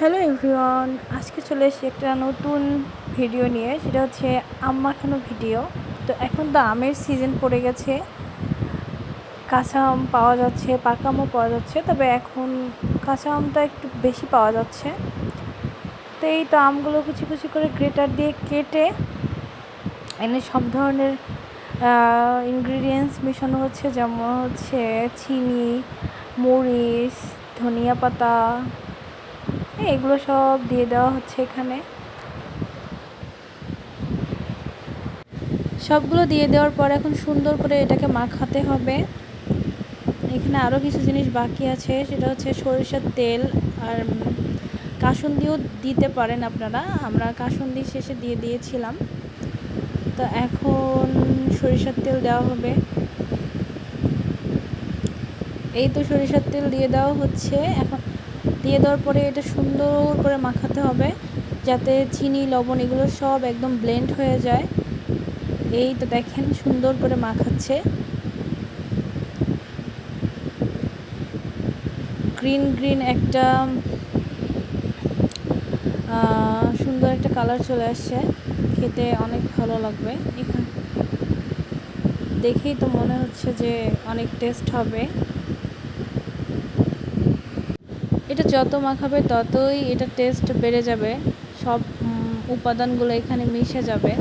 Hello everyone, আজকে চলে এসেছি একটা নতুন ভিডিও নিয়ে। সেটা হচ্ছে আম মাখানো ভিডিও। তো এখন তো আমের সিজন পড়ে গেছে, কাঁচা আম পাওয়া যাচ্ছে, পাকা আমও পাওয়া যাচ্ছে, তবে এখন কাঁচা আমটা একটু বেশি পাওয়া যাচ্ছে। তো এই তো আমগুলো কুচি কুচি করে গ্রেটার দিয়ে কেটে এনে সব ধরনের ইনগ্রিডিয়েন্টস মেশানো হচ্ছে, যেমন হচ্ছে চিনি, মরিচ, ধনিয়া পাতা, এগুলো সব দিয়ে দেওয়া হচ্ছে এখানে। সবগুলো দিয়ে দেওয়ার পর এখন সুন্দর করে এটাকে মাখাতে হবে। এখানে আরও কিছু জিনিস বাকি আছে, সেটা হচ্ছে সরিষার তেল আর কাসুন্দিও দিতে পারেন আপনারা। আমরা কাসুন্দি শেষে দিয়ে দিয়েছিলাম। তো এখন সরিষার তেল দেওয়া হবে। এই তো সরিষার তেল দিয়ে দেওয়া হচ্ছে। এখন দিয়ে দেওয়ার পরে এটা সুন্দর করে মাখাতে হবে, যাতে চিনি, লবণ এগুলো সব একদম ব্লেন্ড হয়ে যায়। এই তো দেখেন সুন্দর করে মাখাচ্ছে। গ্রিন গ্রিন একটা সুন্দর একটা কালার চলে আসছে, খেতে অনেক ভালো লাগবে। এখানে দেখেই তো মনে হচ্ছে যে অনেক টেস্ট হবে। এটা যত মাখাবে ততই এটা টেস্ট বেড়ে যাবে, সব উপাদানগুলো এখানে মিশে যাবে।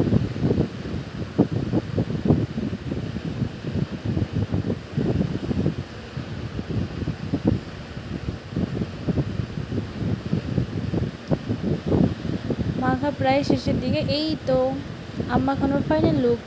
মাখা প্রায় শেষের দিকে। এই তো আম মাখানোর ফাইনাল লুক।